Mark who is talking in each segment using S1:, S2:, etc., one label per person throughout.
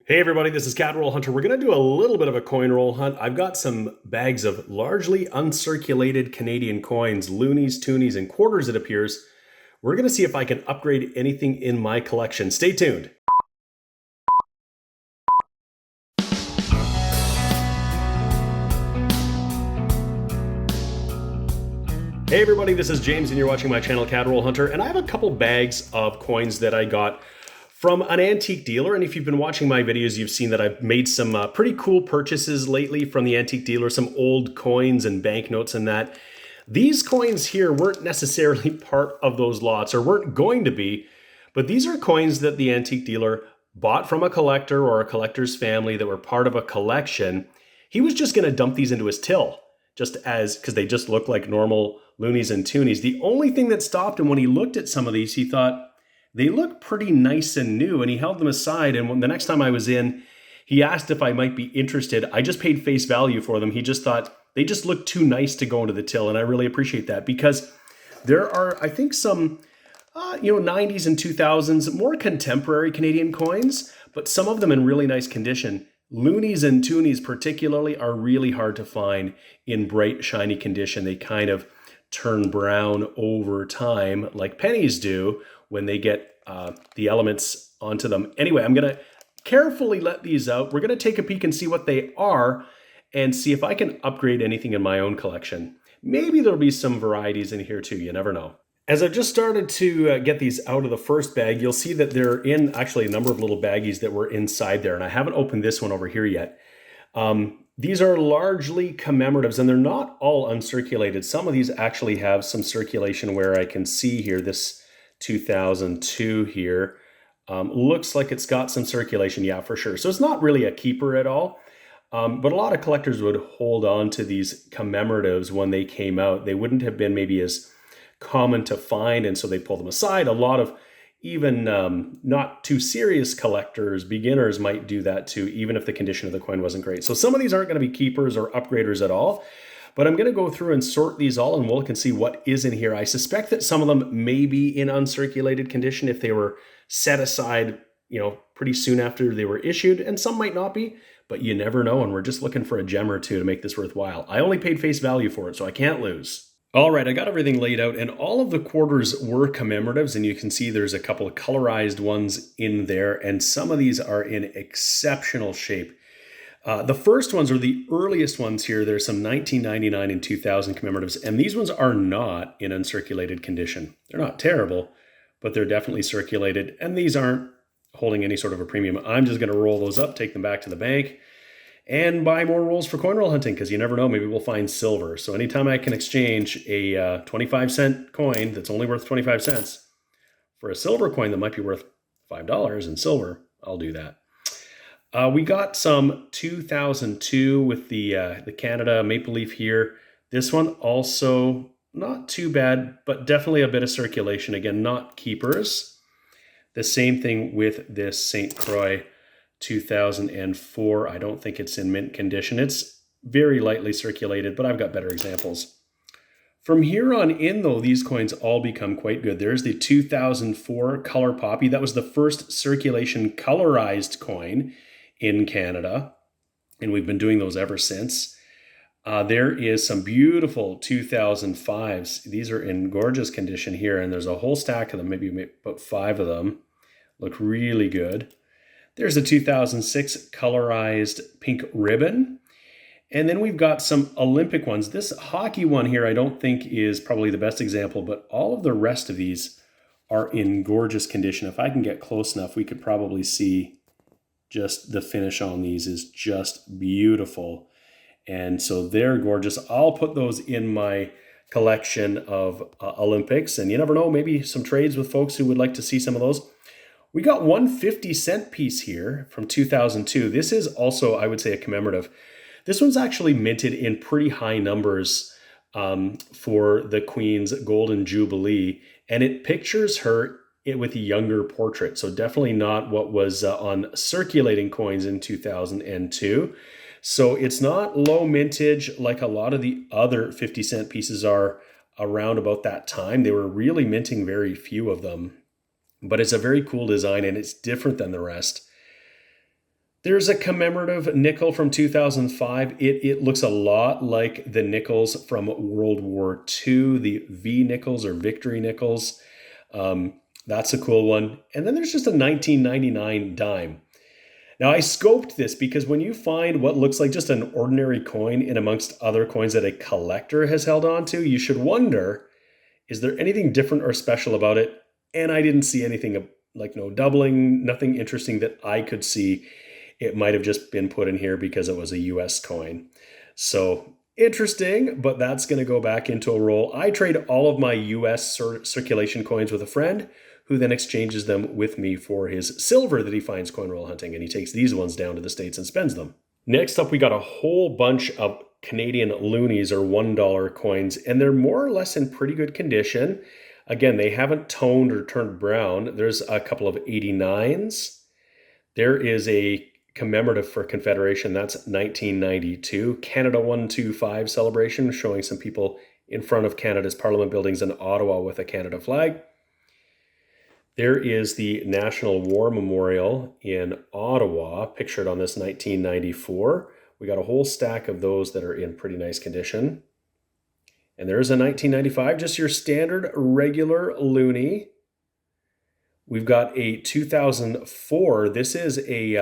S1: Hey everybody, this is Cat Roll Hunter. We're going to do a little bit of a coin roll hunt. I've got some bags of largely uncirculated Canadian coins, loonies, toonies, and quarters it appears. We're going to see if I can upgrade anything in my collection. Stay tuned. Hey everybody, this is James and you're watching my channel Cat Roll Hunter, and I have a couple bags of coins that I got from an antique dealer. And if you've been watching my videos, you've seen that I've made some pretty cool purchases lately from the antique dealer, some old coins and banknotes and that. These coins here weren't necessarily part of those lots or weren't going to be, but these are coins that the antique dealer bought from a collector or a collector's family that were part of a collection. He was just gonna dump these into his till, because they just look like normal loonies and toonies. The only thing that stopped him when he looked at some of these, he thought, they look pretty nice and new, and he held them aside. And when the next time I was in, he asked if I might be interested. I just paid face value for them. He just thought they just look too nice to go into the till, and I really appreciate that because there are, I think, some 90s and 2000s, more contemporary Canadian coins, but some of them in really nice condition. Loonies and toonies particularly are really hard to find in bright, shiny condition. They kind of turn brown over time like pennies do when they get the elements onto them. Anyway, I'm gonna carefully let these out. We're gonna take a peek and see what they are and see if I can upgrade anything in my own collection. Maybe there'll be some varieties in here too, you never know. As I've just started to get these out of the first bag, you'll see that they're in actually a number of little baggies that were inside there, and I haven't opened this one over here yet. These are largely commemoratives, and they're not all uncirculated. Some of these actually have some circulation where I can see here, this 2002 here, looks like it's got some circulation, yeah, for sure. So it's not really a keeper at all, but a lot of collectors would hold on to these commemoratives when they came out. They wouldn't have been maybe as common to find, and so they pull them aside. A lot of even not too serious collectors, beginners might do that too, even if the condition of the coin wasn't great. So some of these aren't going to be keepers or upgraders at all, but I'm going to go through and sort these all and we'll can see what is in here. I suspect that some of them may be in uncirculated condition if they were set aside, pretty soon after they were issued, and some might not be, but you never know, and we're just looking for a gem or two to make this worthwhile. I only paid face value for it, so I can't lose. All right, I got everything laid out, and all of the quarters were commemoratives, and you can see there's a couple of colorized ones in there, and some of these are in exceptional shape. The first ones are the earliest ones here. There's some 1999 and 2000 commemoratives, and these ones are not in uncirculated condition. They're not terrible, but they're definitely circulated, and these aren't holding any sort of a premium. I'm just going to roll those up, take them back to the bank, and buy more rolls for coin roll hunting, because you never know, maybe we'll find silver. So anytime I can exchange a 25-cent coin that's only worth 25 cents for a silver coin that might be worth $5 in silver, I'll do that. We got some 2002 with the Canada Maple Leaf here. This one also not too bad, but definitely a bit of circulation. Again, not keepers. The same thing with this St. Croix 2004. I don't think it's in mint condition. It's very lightly circulated, but I've got better examples. From here on in, though, these coins all become quite good. There's the 2004 Color Poppy. That was the first circulation colorized coin in Canada, and we've been doing those ever since. There is some beautiful 2005s. These are in gorgeous condition here, and there's a whole stack of them, maybe about 5 of them. Look really good. There's a 2006 colorized pink ribbon. And then we've got some Olympic ones. This hockey one here I don't think is probably the best example, but all of the rest of these are in gorgeous condition. If I can get close enough, we could probably see just the finish on these is just beautiful. And so they're gorgeous. I'll put those in my collection of Olympics. And you never know, maybe some trades with folks who would like to see some of those. We got one 50-cent piece here from 2002. This is also, I would say, a commemorative. This one's actually minted in pretty high numbers for the Queen's Golden Jubilee, and it pictures her with a younger portrait. So definitely not what was on circulating coins in 2002. So it's not low mintage like a lot of the other 50-cent pieces are around about that time. They were really minting very few of them. But it's a very cool design, and it's different than the rest. There's a commemorative nickel from 2005. It looks a lot like the nickels from World War II, the V nickels or Victory nickels. That's a cool one. And then there's just a 1999 dime. Now, I scoped this because when you find what looks like just an ordinary coin in amongst other coins that a collector has held on to, you should wonder, is there anything different or special about it? And I didn't see anything like no doubling, nothing interesting that I could see. It might have just been put in here because it was a US coin. So interesting, but that's going to go back into a roll. I trade all of my US circulation coins with a friend who then exchanges them with me for his silver that he finds coin roll hunting, and he takes these ones down to the States and spends them. Next up, we got a whole bunch of Canadian loonies or $1 coins, and they're more or less in pretty good condition. Again, they haven't toned or turned brown. There's a couple of 89s. There is a commemorative for Confederation. That's 1992. Canada 125 celebration, showing some people in front of Canada's Parliament buildings in Ottawa with a Canada flag. There is the National War Memorial in Ottawa, pictured on this 1994. We got a whole stack of those that are in pretty nice condition. And there's a 1995, just your standard regular loonie. We've got a 2004. This is a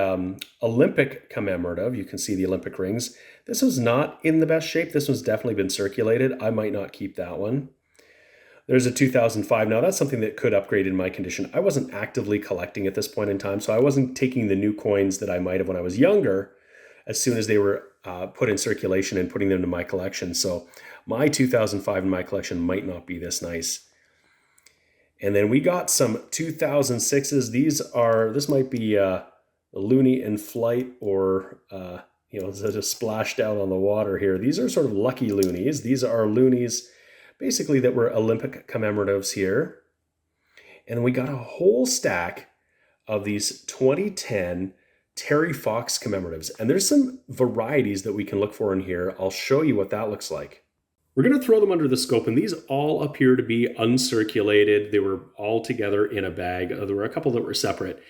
S1: Olympic commemorative. You can see the Olympic rings. This was not in the best shape. This one's definitely been circulated. I might not keep that one. There's a 2005. Now, that's something that could upgrade in my condition. I wasn't actively collecting at this point in time, so I wasn't taking the new coins that I might have when I was younger as soon as they were put in circulation and putting them to my collection. So my 2005 in my collection might not be this nice. And then we got some 2006s. This might be a loonie in flight or, just splashed out on the water here. These are sort of lucky loonies. These are loonies basically that were Olympic commemoratives here. And we got a whole stack of these 2010 Terry Fox commemoratives. And there's some varieties that we can look for in here. I'll show you what that looks like. We're going to throw them under the scope, and these all appear to be uncirculated. They were all together in a bag. There were a couple that were separate.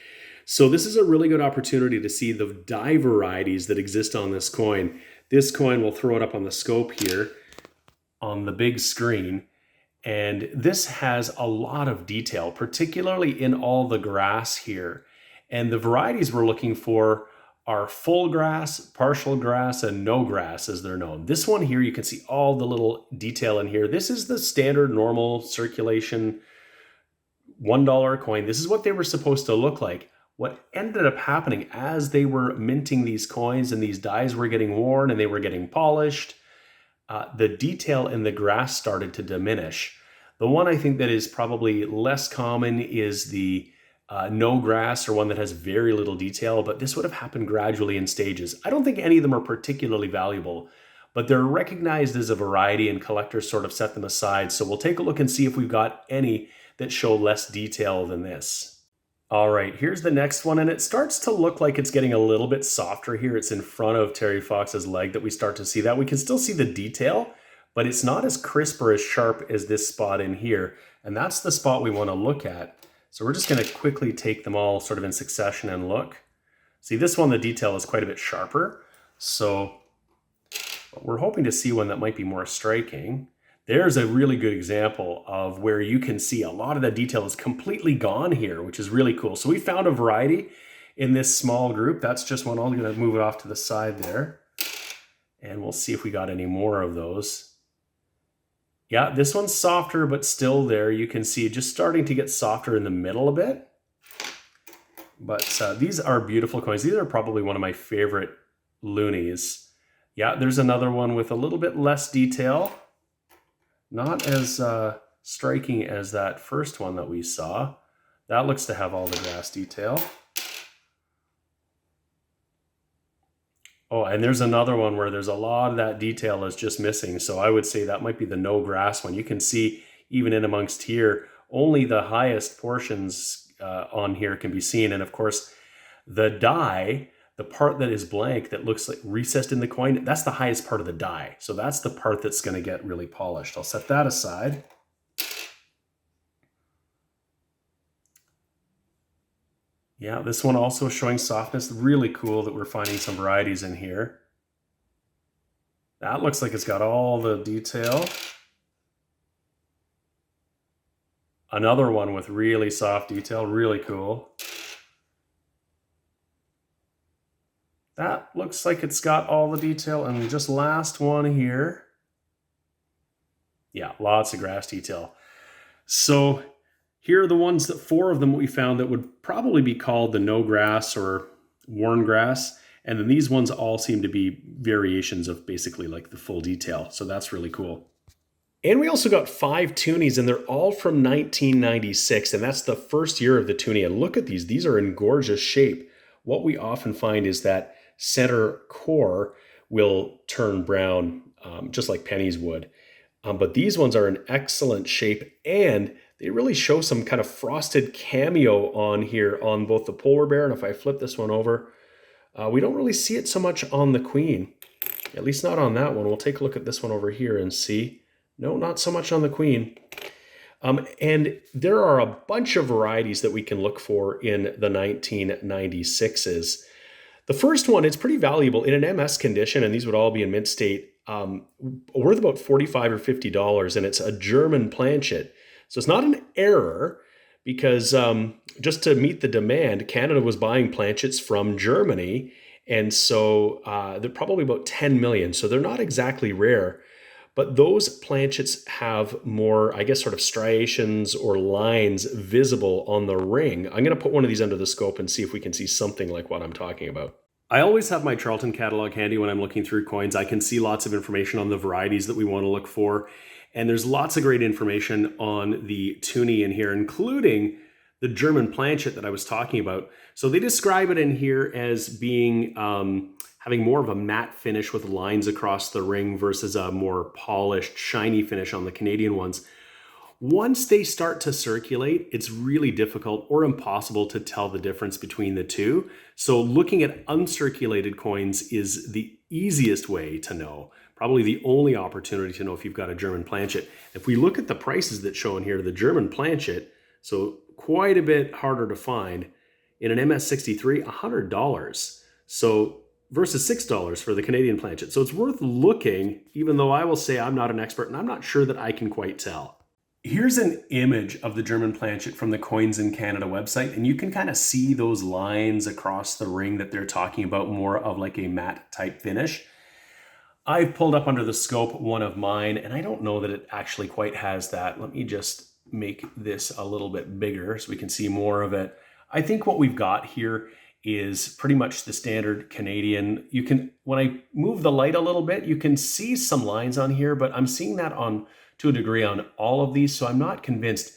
S1: So this is a really good opportunity to see the dye varieties that exist on this coin. This coin, we'll throw it up on the scope here on the big screen. And this has a lot of detail, particularly in all the grass here. And the varieties we're looking for are full grass, partial grass, and no grass as they're known. This one here, you can see all the little detail in here. This is the standard normal circulation $1 coin. This is what they were supposed to look like. What ended up happening as they were minting these coins and these dyes were getting worn and they were getting polished, the detail in the grass started to diminish. The one I think that is probably less common is the no grass, or one that has very little detail, but this would have happened gradually in stages. I don't think any of them are particularly valuable, but they're recognized as a variety and collectors sort of set them aside. So we'll take a look and see if we've got any that show less detail than this. All right, here's the next one, and it starts to look like it's getting a little bit softer here. It's in front of Terry Fox's leg that we start to see that. We can still see the detail, but it's not as crisp or as sharp as this spot in here, and that's the spot we want to look at. So we're just going to quickly take them all sort of in succession and look. See, this one, the detail is quite a bit sharper, so we're hoping to see one that might be more striking. There's a really good example of where you can see a lot of the detail is completely gone here, which is really cool. So we found a variety in this small group. That's just one. I'm going to move it off to the side there, and we'll see if we got any more of those. Yeah, this one's softer, but still there. You can see just starting to get softer in the middle a bit. But these are beautiful coins. These are probably one of my favorite loonies. Yeah, there's another one with a little bit less detail. Not as striking as that first one that we saw. That looks to have all the grass detail. Oh, and there's another one where there's a lot of that detail is just missing. So I would say that might be the no grass one. You can see even in amongst here, only the highest portions on here can be seen. And of course, the die, the part that is blank that looks like recessed in the coin, that's the highest part of the die. So that's the part that's going to get really polished. I'll set that aside. Yeah, this one also showing softness. Really cool that we're finding some varieties in here. That looks like it's got all the detail. Another one with really soft detail, really cool. That looks like it's got all the detail. And just last one here. Yeah, lots of grass detail. So here are the ones that 4 of them we found that would probably be called the no grass or worn grass. And then these ones all seem to be variations of basically like the full detail. So that's really cool. And we also got 5 toonies, and they're all from 1996, and that's the first year of the toonie. And look at these. These are in gorgeous shape. What we often find is that center core will turn brown, just like pennies would. But these ones are in excellent shape, and they really show some kind of frosted cameo on here on both the polar bear, and if I flip this one over, we don't really see it so much on the queen, at least not on that one. We'll take a look at this one over here and see. No, not so much on the queen. And there are a bunch of varieties that we can look for in the 1996s. The first one is pretty valuable in an MS condition, and these would all be in mint state, worth about $45 or $50, and it's a German planchet. So it's not an error because just to meet the demand, Canada was buying planchets from Germany, and so they're probably about 10 million, so they're not exactly rare. But those planchets have more, I guess, sort of striations or lines visible on the ring. I'm going to put one of these under the scope and see if we can see something like what I'm talking about. I always have my Charlton catalog handy when I'm looking through coins. I can see lots of information on the varieties that we want to look for. And there's lots of great information on the toonie in here, including the German planchet that I was talking about. So they describe it in here as being having more of a matte finish with lines across the ring versus a more polished, shiny finish on the Canadian ones. Once they start to circulate, it's really difficult or impossible to tell the difference between the two. So looking at uncirculated coins is the easiest way to know, probably the only opportunity to know if you've got a German planchet. If we look at the prices that show in here, the German planchet, so quite a bit harder to find, in an MS63, $100. So versus $6 for the Canadian planchet. So it's worth looking, even though I will say I'm not an expert and I'm not sure that I can quite tell. Here's an image of the German planchet from the Coins in Canada website, and you can kind of see those lines across the ring that they're talking about, more of like a matte type finish. I've pulled up under the scope one of mine, and I don't know that it actually quite has that. Let me just make this a little bit bigger so we can see more of it. I think what we've got here is pretty much the standard Canadian. You can, when I move the light a little bit, you can see some lines on here, but I'm seeing that to a degree on all of these, so I'm not convinced.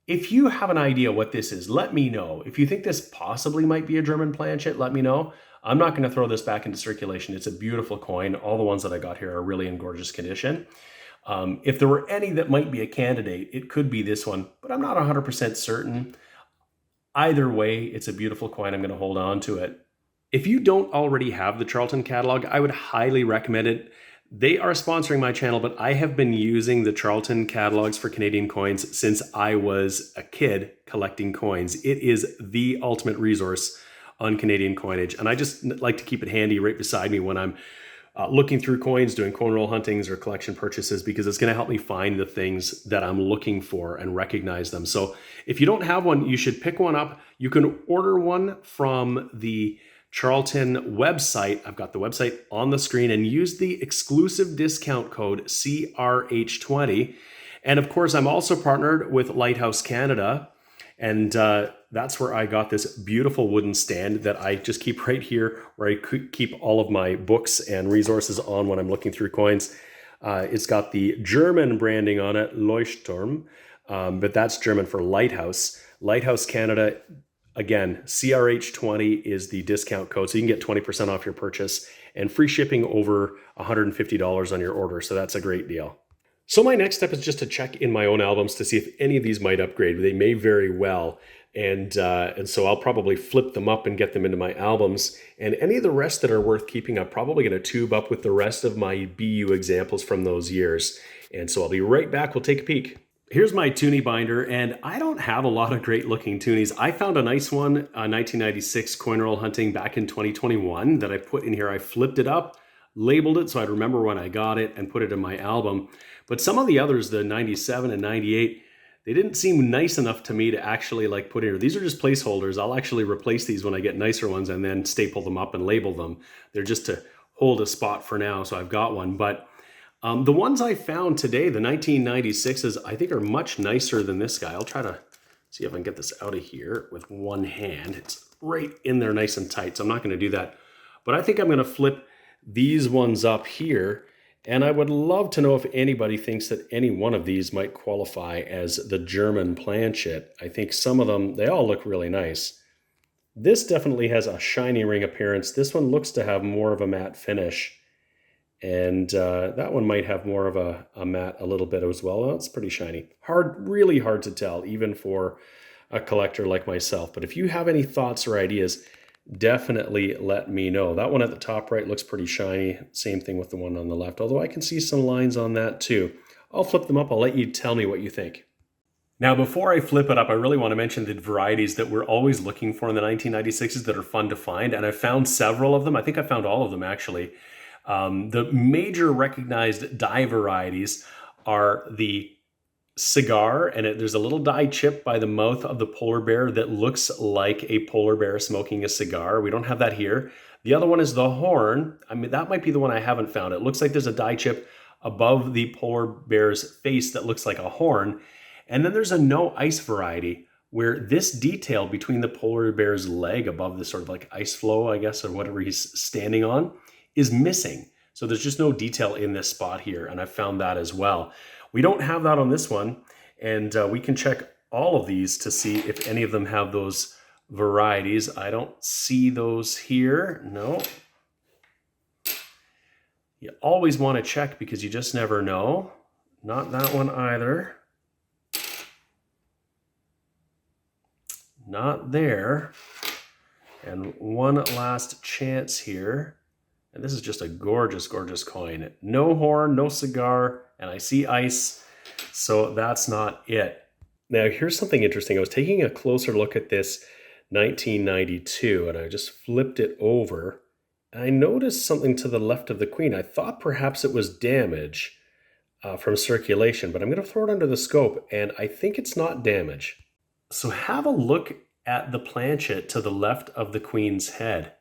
S1: If you have an idea what this is, let me know. If you think this possibly might be a German planchet, let me know. I'm not going to throw this back into circulation. It's a beautiful coin. All the ones that I got here are really in gorgeous condition. If there were any that might be a candidate, it could be this one, but I'm not 100% certain. Either way, it's a beautiful coin. I'm going to hold on to it. If you don't already have the Charlton catalog, I would highly recommend it. They are sponsoring my channel, but I have been using the Charlton catalogs for Canadian coins since I was a kid collecting coins. It is the ultimate resource on Canadian coinage, and I just like to keep it handy right beside me when I'm looking through coins, doing coin roll huntings or collection purchases, because it's going to help me find the things that I'm looking for and recognize them. So if you don't have one, you should pick one up. You can order one from the Charlton website. I've got the website on the screen, and use the exclusive discount code CRH20. And of course, I'm also partnered with Lighthouse Canada, and that's where I got this beautiful wooden stand that I just keep right here, where I keep all of my books and resources on when I'm looking through coins. It's got the German branding on it, Leuchtturm, but that's German for lighthouse. Lighthouse Canada, again, CRH20 is the discount code, so you can get 20% off your purchase and free shipping over $150 on your order, so that's a great deal. So my next step is just to check in my own albums to see if any of these might upgrade. They may very well, and so I'll probably flip them up and get them into my albums. And any of the rest that are worth keeping, I'm probably going to tube up with the rest of my BU examples from those years. And so I'll be right back. We'll take a peek. Here's my toonie binder, and I don't have a lot of great looking toonies. I found a nice one, 1996 coin roll hunting back in 2021 that I put in here. I flipped it up, labeled it so I'd remember when I got it, and put it in my album. But some of the others, the 97 and 98, they didn't seem nice enough to me to actually like put in here. These are just placeholders. I'll actually replace these when I get nicer ones and then staple them up and label them. They're just to hold a spot for now, so I've got one. But the ones I found today, the 1996s, I think are much nicer than this guy. I'll try to see if I can get this out of here with one hand. It's right in there nice and tight, so I'm not going to do that. But I think I'm going to flip these ones up here, and I would love to know if anybody thinks that any one of these might qualify as the German planchet. I think some of them, they all look really nice. This definitely has a shiny ring appearance. This one looks to have more of a matte finish. And that one might have more of a matte a little bit as well. It's pretty shiny. Really hard to tell, even for a collector like myself. But if you have any thoughts or ideas, definitely let me know. That one at the top right looks pretty shiny. Same thing with the one on the left, although I can see some lines on that too. I'll flip them up. I'll let you tell me what you think. Now, before I flip it up, I really want to mention the varieties that we're always looking for in the 1996s that are fun to find. And I found several of them. I think I found all of them, actually. The major recognized die varieties are the cigar, and there's a little die chip by the mouth of the polar bear that looks like a polar bear smoking a cigar. We don't have that here. The other one is the horn. I mean, that might be the one I haven't found. It looks like there's a die chip above the polar bear's face that looks like a horn. And then there's a no ice variety where this detail between the polar bear's leg above the sort of like ice floe, I guess, or whatever he's standing on, is missing. So there's just no detail in this spot here, and I found that as well. We don't have that on this one, and we can check all of these to see if any of them have those varieties. I don't see those here. No. You always want to check because you just never know. Not that one either. Not there. And one last chance here. And this is just a gorgeous, gorgeous coin. No horn, no cigar, and I see ice, so that's not it. Now, here's something interesting. I was taking a closer look at this 1992, and I just flipped it over. And I noticed something to the left of the queen. I thought perhaps it was damage from circulation, but I'm going to throw it under the scope, and I think it's not damage. So have a look at the planchet to the left of the queen's head.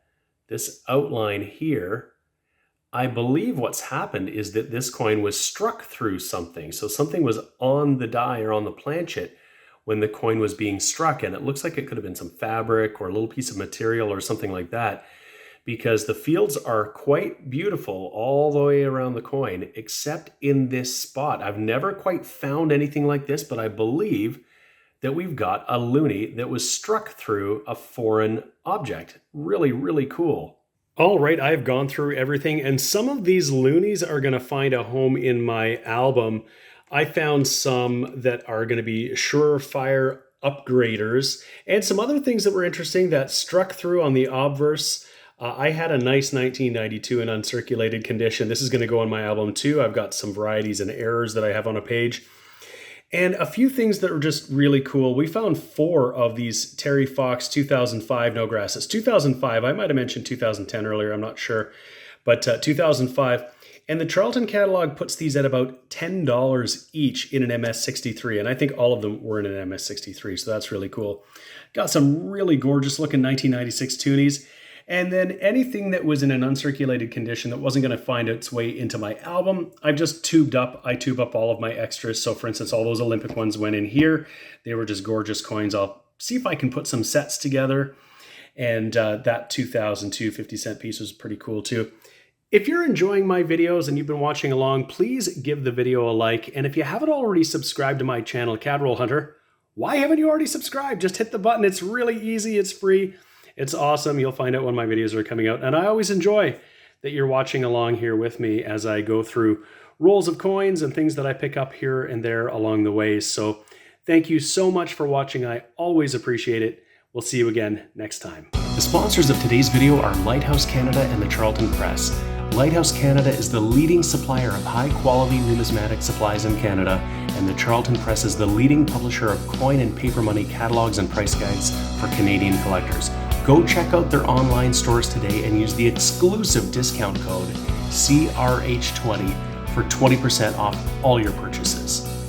S1: This outline here, I believe what's happened is that this coin was struck through something. So something was on the die or on the planchet when the coin was being struck, and it looks like it could have been some fabric or a little piece of material or something like that, because the fields are quite beautiful all the way around the coin, except in this spot. I've never quite found anything like this, but I believe that we've got a loonie that was struck through a foreign object. Really, really cool. All right, I've gone through everything, and some of these loonies are going to find a home in my album. I found some that are going to be surefire upgraders, and some other things that were interesting that struck through on the obverse. I had a nice 1992 in uncirculated condition. This is going to go on my album too. I've got some varieties and errors that I have on a page. And a few things that were just really cool. We found 4 of these Terry Fox 2005 no grasses. 2005, I might have mentioned 2010 earlier, I'm not sure. But 2005. And the Charlton catalog puts these at about $10 each in an MS63. And I think all of them were in an MS63, so that's really cool. Got some really gorgeous looking 1996 toonies. And then anything that was in an uncirculated condition that wasn't going to find its way into my album, I've just tubed up. I tube up all of my extras. So for instance, all those Olympic ones went in here. They were just gorgeous coins. I'll see if I can put some sets together. And that 2002 50-cent piece was pretty cool too. If you're enjoying my videos and you've been watching along, please give the video a like. And if you haven't already subscribed to my channel, Cadroll Hunter, why haven't you already subscribed? Just hit the button. It's really easy. It's free. It's awesome. You'll find out when my videos are coming out. And I always enjoy that you're watching along here with me as I go through rolls of coins and things that I pick up here and there along the way. So thank you so much for watching. I always appreciate it. We'll see you again next time. The sponsors of today's video are Lighthouse Canada and the Charlton Press. Lighthouse Canada is the leading supplier of high-quality numismatic supplies in Canada, and the Charlton Press is the leading publisher of coin and paper money catalogs and price guides for Canadian collectors. Go check out their online stores today and use the exclusive discount code CRH20 for 20% off all your purchases.